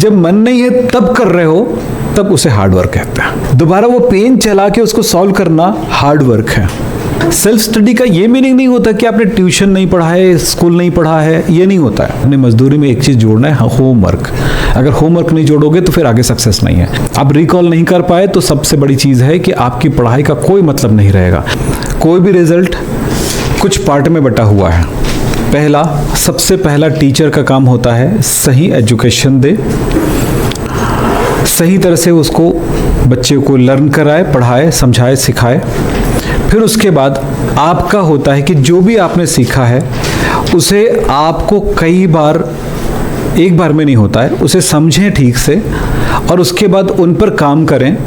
जब मन नहीं है तब कर रहे हो, तब उसे हार्ड वर्क कहते हैं। दोबारा वो पेन चला के उसको सॉल्व करना हार्ड वर्क है। सेल्फ स्टडी का ये मीनिंग नहीं होता कि आपने ट्यूशन नहीं पढ़ा है, स्कूल नहीं पढ़ा है, ये नहीं होता है। अपने मजदूरी में एक चीज जोड़ना है, होमवर्क। अगर होमवर्क नहीं जोड़ोगे तो फिर आगे सक्सेस नहीं है। आप रिकॉल नहीं कर पाए तो सबसे बड़ी चीज है कि आपकी पढ़ाई का कोई मतलब नहीं रहेगा। कोई भी रिजल्ट कुछ पार्ट में बटा हुआ है। पहला, सबसे पहला टीचर का काम होता है सही एजुकेशन दे, सही तरह से उसको बच्चे को लर्न कराए, पढ़ाए, समझाए, सिखाए। फिर उसके बाद आपका होता है कि जो भी आपने सीखा है उसे आपको कई बार, एक बार में नहीं होता है, उसे समझें ठीक से और उसके बाद उन पर काम करें।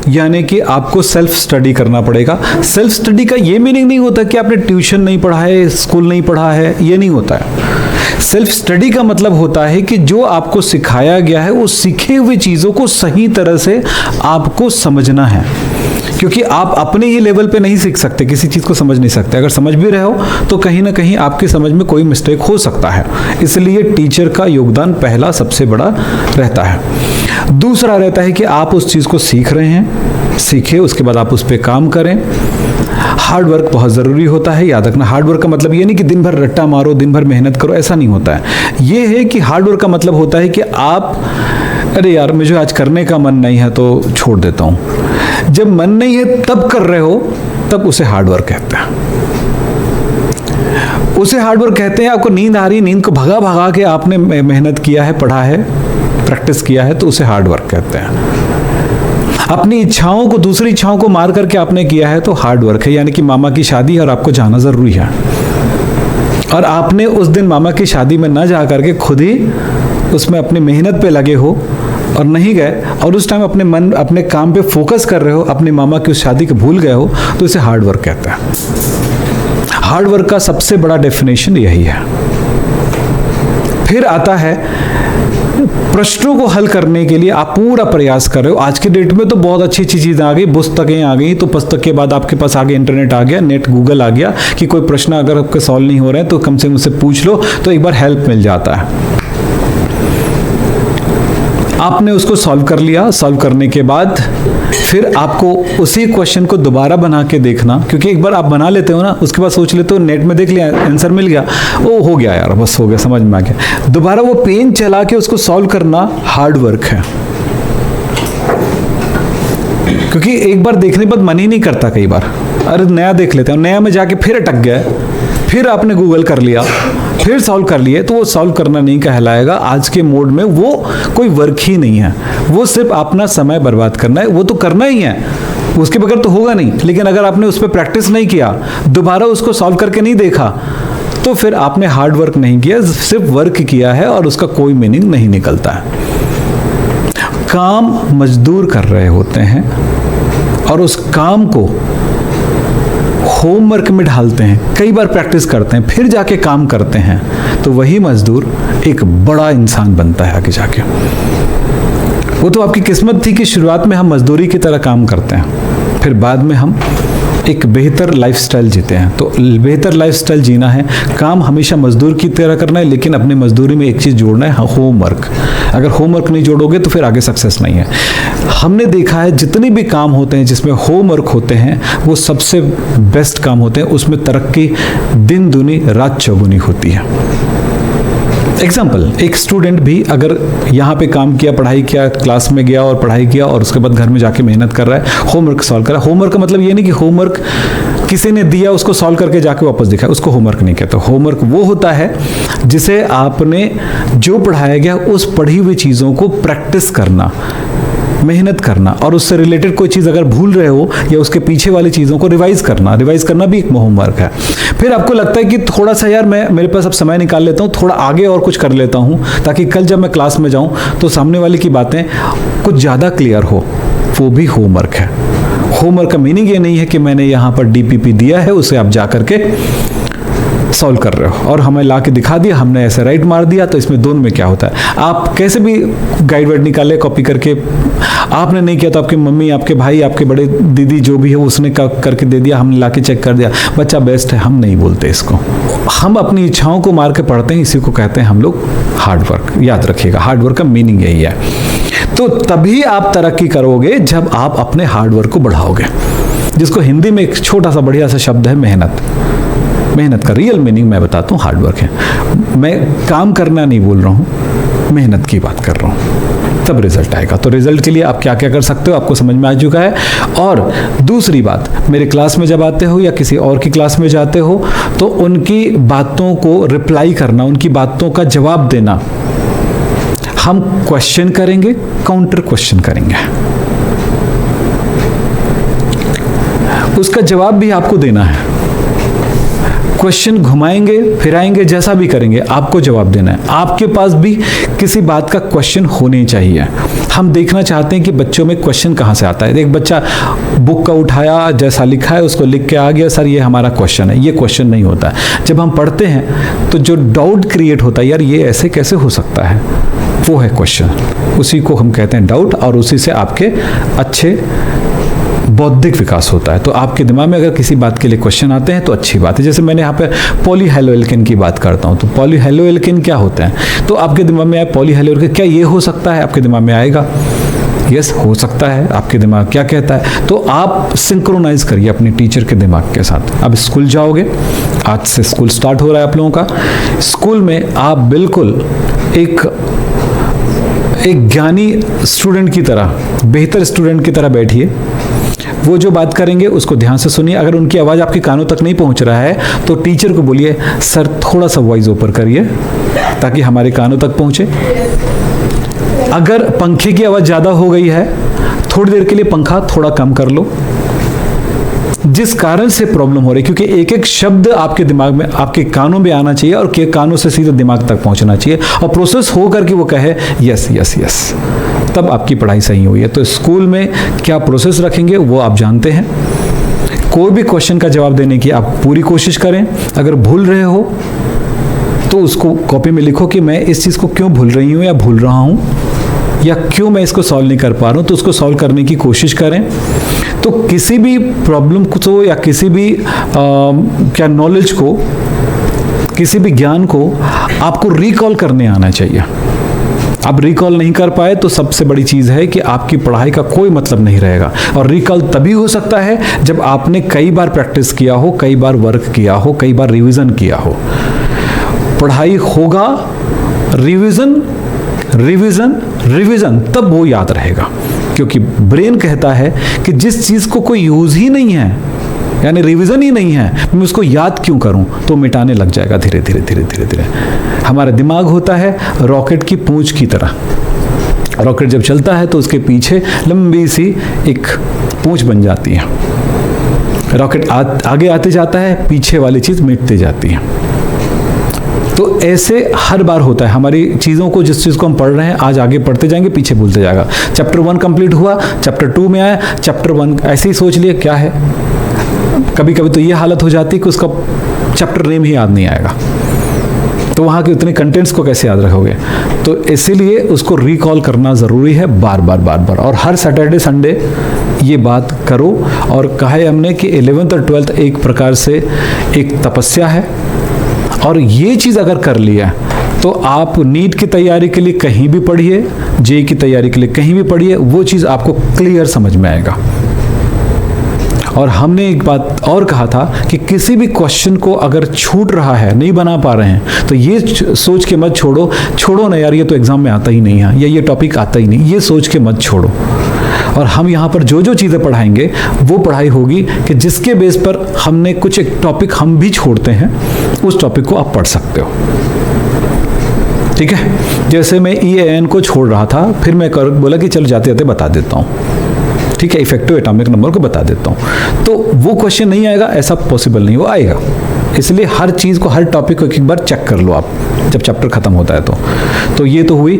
यानी कि आपको सेल्फ स्टडी करना पड़ेगा। सेल्फ स्टडी का ये मीनिंग नहीं होता कि आपने ट्यूशन नहीं पढ़ा है, स्कूल नहीं पढ़ा है, ये नहीं होता है। सेल्फ स्टडी का मतलब होता है कि जो आपको सिखाया गया है उस सीखे हुए चीज़ों को सही तरह से आपको समझना है, क्योंकि आप अपने ही लेवल पे नहीं सीख सकते, किसी चीज़ को समझ नहीं सकते। अगर समझ भी रहे हो तो कहीं ना कहीं आपकी समझ में कोई मिस्टेक हो सकता है। इसलिए टीचर का योगदान पहला सबसे बड़ा रहता है। दूसरा रहता है कि आप उस चीज़ को सीख रहे हैं, सीखे, उसके बाद आप उस पर काम करें। हार्ड वर्क बहुत ज़रूरी होता है, याद रखना। हार्ड वर्क का मतलब ये नहीं कि दिन भर रट्टा मारो, दिन भर मेहनत करो, ऐसा नहीं होता है। ये है कि हार्ड वर्क का मतलब होता है कि आप, अरे यार मुझे आज करने का मन नहीं है तो छोड़ देता हूँ। जब मन नहीं है तब कर रहे हो, तब उसे हार्ड वर्क कहते हैं। उसे हार्ड वर्क कहते हैं आपको नींद आ रही, नींद को भगा भगा के आपने मेहनत किया है, पढ़ा है, प्रैक्टिस किया है, तो उसे हार्ड वर्क कहते हैं। अपनी इच्छाओं को, दूसरी इच्छाओं को मार करके आपने किया है तो हार्ड वर्क है। यानी कि मामा की शादी और आपको जाना ज़रूरी है और आपने उस दिन मामा की शादी में ना जा करके खुद ही उसमें अपनी मेहनत पे लगे हो और नहीं गए और उस टाइम अपने मन, अपने काम पे फोकस कर रहे हो, अपने मामा की उस शादी को भूल गए हो, तो इसे हार्ड वर्क कहते हैं। हार्ड वर्क का सबसे बड़ा डेफिनेशन यही है। फिर आता है प्रश्नों को हल करने के लिए आप पूरा प्रयास कर रहे हो। आज के डेट में तो बहुत अच्छी अच्छी चीज़ें आ गई, पुस्तकें आ गई, तो पुस्तक के बाद आपके पास आगे इंटरनेट आ गया, नेट, गूगल आ गया कि कोई प्रश्न अगर आपके सॉल्व नहीं हो रहे हैं तो कम से कम उससे पूछ लो, तो एक बार हेल्प मिल जाता है। आपने उसको सॉल्व कर लिया। सॉल्व करने के बाद फिर आपको उसी क्वेश्चन को दोबारा बना के देखना, क्योंकि एक बार आप बना लेते हो ना, उसके बाद सोच लेते हो, नेट में देख लिया, आंसर मिल गया, ओ हो गया यार, बस हो गया, समझ में आ गया। दोबारा वो पेन चला के उसको सॉल्व करना हार्ड वर्क है, क्योंकि एक बार देखने के बाद मन ही नहीं करता। कई बार अरे नया देख लेते हैं, नया में जाके फिर अटक गया, फिर आपने गूगल कर लिया, फिर सॉल्व कर लिए, तो वो सॉल्व करना नहीं कहलाएगा। आज के मोड में वो कोई वर्क ही नहीं है, वो सिर्फ अपना समय बर्बाद करना है। वो तो करना ही है, उसके बगैर तो होगा नहीं। लेकिन अगर आपने उस पर प्रैक्टिस नहीं किया, दोबारा उसको सॉल्व करके नहीं देखा, तो फिर आपने हार्ड वर्क नहीं किया, सिर्फ वर्क किया है और उसका कोई मीनिंग नहीं निकलता है। काम मजदूर कर रहे होते हैं और उस काम को होमवर्क में ढालते हैं, कई बार प्रैक्टिस करते हैं, फिर जाके काम करते हैं, तो वही मजदूर एक बड़ा इंसान बनता है आगे जाके। वो तो आपकी किस्मत थी कि शुरुआत में हम मजदूरी की तरह काम करते हैं, फिर बाद में हम एक बेहतर लाइफस्टाइल जीते हैं। तो बेहतर लाइफस्टाइल जीना है, काम हमेशा मजदूर की तरह करना है, लेकिन अपनी मजदूरी में एक चीज़ जोड़ना है, होमवर्क। अगर होमवर्क नहीं जोड़ोगे तो फिर आगे सक्सेस नहीं है। हमने देखा है जितने भी काम होते हैं जिसमें होमवर्क होते हैं वो सबसे बेस्ट काम होते हैं, उसमें तरक्की दिन दूनी रात चौगुनी होती है। एग्जाम्पल, एक स्टूडेंट भी अगर यहाँ पे काम किया, पढ़ाई किया, क्लास में गया और पढ़ाई किया और उसके बाद घर में जाके मेहनत कर रहा है, होमवर्क सॉल्व कर रहा है। होमवर्क का मतलब ये नहीं कि होमवर्क किसी ने दिया उसको सॉल्व करके जाके वापस दिखाया, उसको होमवर्क नहीं कहते। होमवर्क वो होता है जिसे आपने जो पढ़ाया गया उस पढ़ी हुई चीज़ों को प्रैक्टिस करना, मेहनत करना, और उससे रिलेटेड कोई चीज़ अगर भूल रहे हो या उसके पीछे वाली चीज़ों को रिवाइज करना भी एक होमवर्क है। फिर आपको लगता है कि थोड़ा सा यार मेरे पास अब समय निकाल लेता हूँ, थोड़ा आगे और कुछ कर लेता हूँ ताकि कल जब मैं क्लास में जाऊँ तो सामने वाले की बातें कुछ ज़्यादा क्लियर हो, वो भी होमवर्क है। होमवर्क का मीनिंग ये नहीं है कि मैंने यहाँ पर DPP दिया है, उसे आप जा करके सॉल्व कर रहे हो और हमें ला के दिखा दिया, हमने ऐसे राइट मार दिया। तो इसमें दोनों में क्या होता है, आप कैसे भी गाइड वाइड निकाले कॉपी करके, आपने नहीं किया तो आपकी मम्मी, आपके भाई, आपके बड़े दीदी जो भी है उसने करके दे दिया, हमने लाके चेक कर दिया, बच्चा बेस्ट है। हम नहीं बोलते इसको, हम अपनी इच्छाओं को मार के पढ़ते हैं। इसी को कहते हैं हम लोग हार्ड वर्क। याद रखिएगा, हार्ड वर्क का मीनिंग यही है। तो तभी आप तरक्की करोगे जब आप अपने हार्ड वर्क को बढ़ाओगे, जिसको हिंदी में एक छोटा सा बढ़िया सा शब्द है मेहनत। मेहनत का रियल मीनिंग मैं बताता हूँ, हार्ड वर्क है। मैं काम करना नहीं बोल रहा हूँ, मेहनत की बात कर रहा हूँ, तब रिजल्ट आएगा। तो रिजल्ट के लिए आप क्या क्या कर सकते हो आपको समझ में आ चुका है। और दूसरी बात, मेरे क्लास में जब आते हो या किसी और की क्लास में जाते हो तो उनकी बातों को रिप्लाई करना, उनकी बातों का जवाब देना। हम क्वेश्चन करेंगे, काउंटर क्वेश्चन करेंगे, उसका जवाब भी आपको देना है। क्वेश्चन घुमाएंगे फिराएंगे, जैसा भी करेंगे आपको जवाब देना है। आपके पास भी किसी बात का क्वेश्चन होने चाहिए। हम देखना चाहते हैं कि बच्चों में क्वेश्चन कहाँ से आता है। एक बच्चा बुक का उठाया, जैसा लिखा है उसको लिख के आ गया, सर ये हमारा क्वेश्चन है। ये क्वेश्चन नहीं होता है। जब हम पढ़ते हैं तो जो डाउट क्रिएट होता है, यार ये ऐसे कैसे हो सकता है, वो है क्वेश्चन। उसी को हम कहते हैं डाउट, और उसी से आपके अच्छे बौद्धिक विकास होता है। तो आपके दिमाग में अगर किसी बात के लिए क्वेश्चन आते हैं तो अच्छी बात है। जैसे मैंने यहाँ पे पॉलीहेलोएल्केन की बात करता हूँ, तो पॉलीहेलोएल्केन क्या होता है, तो आपके दिमाग में आया पॉलीहेलोएल्केन, क्या ये हो सकता है, आपके दिमाग में आएगा यस हो सकता है। आपके दिमाग क्या कहता है, तो आप सिंक्रोनाइज करिए अपने टीचर के दिमाग के साथ। अब स्कूल जाओगे, आज से स्कूल स्टार्ट हो रहा है आप लोगों का। स्कूल में आप बिल्कुल एक ज्ञानी स्टूडेंट की तरह, बेहतर स्टूडेंट की तरह बैठिए। वो जो बात करेंगे उसको ध्यान से सुनिए। अगर उनकी आवाज़ आपके कानों तक नहीं पहुंच रहा है तो टीचर को बोलिए, सर थोड़ा सा वॉइस ऊपर करिए ताकि हमारे कानों तक पहुंचे। अगर पंखे की आवाज़ ज़्यादा हो गई है, थोड़ी देर के लिए पंखा थोड़ा कम कर लो। जिस कारण से प्रॉब्लम हो रही है, क्योंकि एक एक शब्द आपके दिमाग में, आपके कानों में आना चाहिए और कानों से सीधे दिमाग तक पहुंचना चाहिए और प्रोसेस हो करके वो कहे यस यस यस, तब आपकी पढ़ाई सही हुई है। तो स्कूल में क्या प्रोसेस रखेंगे वो आप जानते हैं। कोई भी क्वेश्चन का जवाब देने की आप पूरी कोशिश करें। अगर भूल रहे हो तो उसको कॉपी में लिखो कि मैं इस चीज़ को क्यों भूल रही हूँ या भूल रहा हूँ, या क्यों मैं इसको सॉल्व नहीं कर पा रहा हूँ, तो उसको सॉल्व करने की कोशिश करें। तो किसी भी प्रॉब्लम को या किसी भी क्या नॉलेज को, किसी भी ज्ञान को आपको रिकॉल करने आना चाहिए। आप रिकॉल नहीं कर पाए तो सबसे बड़ी चीज़ है कि आपकी पढ़ाई का कोई मतलब नहीं रहेगा। और रिकॉल तभी हो सकता है जब आपने कई बार प्रैक्टिस किया हो, कई बार वर्क किया हो, कई बार रिवीजन किया हो। पढ़ाई होगा, रिवीजन रिवीजन रिवीजन, तब वो याद रहेगा। क्योंकि ब्रेन कहता है कि जिस चीज़ को कोई यूज़ ही नहीं है, यानी रिवीजन ही नहीं है, मैं उसको याद क्यों करूं, तो मिटाने लग जाएगा धीरे धीरे धीरे धीरे धीरे। हमारा दिमाग होता है रॉकेट की पूंछ की तरह। रॉकेट जब चलता है तो उसके पीछे लंबी सी एक पूंछ बन जाती है। रॉकेट आगे आते जाता है, पीछे वाली चीज़ मिटती जाती है। तो ऐसे हर बार होता है हमारी चीज़ों को, जिस चीज़ को हम पढ़ रहे हैं आज आगे पढ़ते जाएंगे, पीछे भूलते जाएगा। चैप्टर 1 कंप्लीट हुआ, चैप्टर 2 में आया, चैप्टर 1 ऐसे ही सोच लिए क्या है। कभी कभी तो ये हालत हो जाती है कि उसका चैप्टर नेम ही याद नहीं आएगा, तो वहाँ के उतने कंटेंट्स को कैसे याद रखोगे। तो इसीलिए उसको रिकॉल करना ज़रूरी है बार बार बार बार। और हर सैटरडे संडे ये बात करो। और कहा है हमने कि 11th और 12th एक प्रकार से एक तपस्या है, और ये चीज़ अगर कर लिया तो आप नीट की तैयारी के लिए कहीं भी पढ़िए, जेईई की तैयारी के लिए कहीं भी पढ़िए, वो चीज़ आपको क्लियर समझ में आएगा। और हमने एक बात और कहा था कि किसी भी क्वेश्चन को अगर छूट रहा है, नहीं बना पा रहे हैं, तो ये सोच के मत छोड़ो ना यार ये तो एग्जाम में आता ही नहीं है, या ये टॉपिक आता ही नहीं, ये सोच के मत छोड़ो। और हम यहाँ पर जो जो चीज़ें पढ़ाएंगे वो पढ़ाई होगी कि जिसके बेस पर हमने कुछ एक टॉपिक हम भी छोड़ते हैं, उस टॉपिक को आप पढ़ सकते हो। ठीक है, जैसे मैं EAN को छोड़ रहा था, फिर मैं बोला कि चलो जाते जाते बता देता हूँ, ठीक है, इफेक्टिव एटॉमिक नंबर को बता देता हूँ। तो वो क्वेश्चन नहीं आएगा, ऐसा पॉसिबल नहीं, वो आएगा। इसलिए हर चीज़ को, हर टॉपिक को एक बार चेक कर लो आप जब चैप्टर खत्म होता है तो ये तो हुई।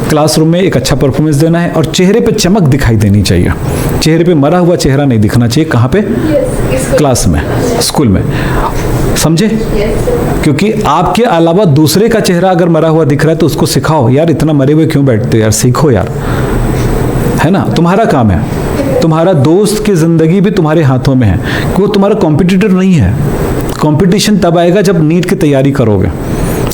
क्लासरूम में एक अच्छा परफॉर्मेंस देना है और चेहरे पे चमक दिखाई देनी चाहिए। चेहरे पे मरा हुआ चेहरा नहीं दिखना चाहिए। कहाँ पे? क्लास में, स्कूल में, समझे? क्योंकि आपके अलावा दूसरे का चेहरा अगर मरा हुआ दिख रहा है तो उसको सिखाओ, यार इतना मरे हुए क्यों बैठते हो यार, सीखो यार। है ना, तुम्हारा काम है। तुम्हारा दोस्त की ज़िंदगी भी तुम्हारे हाथों में है, वो तुम्हारा कॉम्पिटिटर नहीं है। कंपटीशन तब आएगा जब नीट की तैयारी करोगे।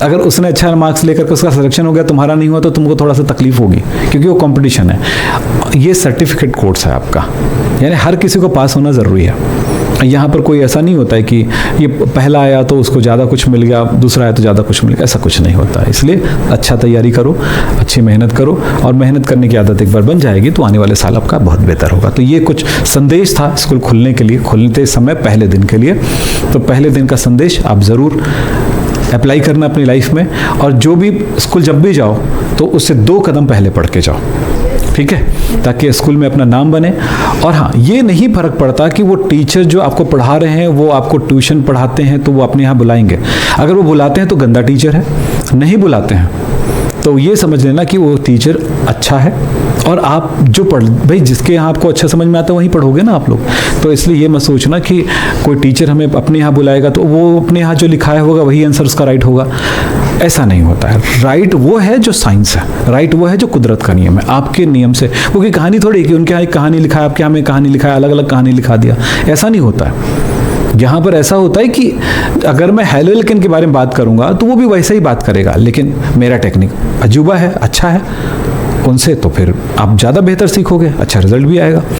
अगर उसने अच्छा मार्क्स लेकर के उसका सिलेक्शन हो गया, तुम्हारा नहीं हुआ, तो तुमको थोड़ा सा तकलीफ होगी, क्योंकि वो कंपटीशन है। ये सर्टिफिकेट कोर्स है आपका, यानी हर किसी को पास होना ज़रूरी है। यहाँ पर कोई ऐसा नहीं होता है कि ये पहला आया तो उसको ज़्यादा कुछ मिल गया, दूसरा आया तो ज़्यादा कुछ मिल गया, ऐसा कुछ नहीं होता है। इसलिए अच्छा तैयारी करो, अच्छी मेहनत करो, और मेहनत करने की आदत एक बार बन जाएगी तो आने वाले साल आपका बहुत बेहतर होगा। तो ये कुछ संदेश था स्कूल खुलने के लिए, खुलते समय पहले दिन के लिए। तो पहले दिन का संदेश आप ज़रूर अप्लाई करना अपनी लाइफ में, और जो भी स्कूल जब भी जाओ तो उससे 2 कदम पहले पढ़ के जाओ, ठीक है, ताकि स्कूल में अपना नाम बने। और हाँ, ये नहीं फर्क पड़ता कि वो टीचर जो आपको पढ़ा रहे हैं वो आपको ट्यूशन पढ़ाते हैं तो वो अपने यहाँ बुलाएंगे। अगर वो बुलाते हैं तो गंदा टीचर है, नहीं बुलाते हैं तो ये समझ लेना कि वो टीचर अच्छा है। और आप जो भाई जिसके यहाँ आपको अच्छा समझ में आता है वहीं पढ़ोगे ना आप लोग। तो इसलिए ये मत सोचना कि कोई टीचर हमें अपने यहाँ बुलाएगा तो वो अपने यहाँ जो लिखाया होगा वही आंसर उसका राइट होगा, ऐसा नहीं होता है। राइट वो है जो साइंस है, राइट वो है जो कुदरत का नियम है, आपके नियम से। वो की कहानी थोड़ी कि उनके यहाँ एक कहानी लिखा है, आपके यहाँ में कहानी लिखा है, अलग अलग कहानी लिखा दिया, ऐसा नहीं होता है। यहाँ पर ऐसा होता है कि अगर मैं हेलो एल्केन के बारे में बात करूँगा तो वो भी वैसा ही बात करेगा, लेकिन मेरा टेक्निक अजूबा है, अच्छा है, उनसे तो फिर आप ज़्यादा बेहतर सीखोगे, अच्छा रिजल्ट भी आएगा।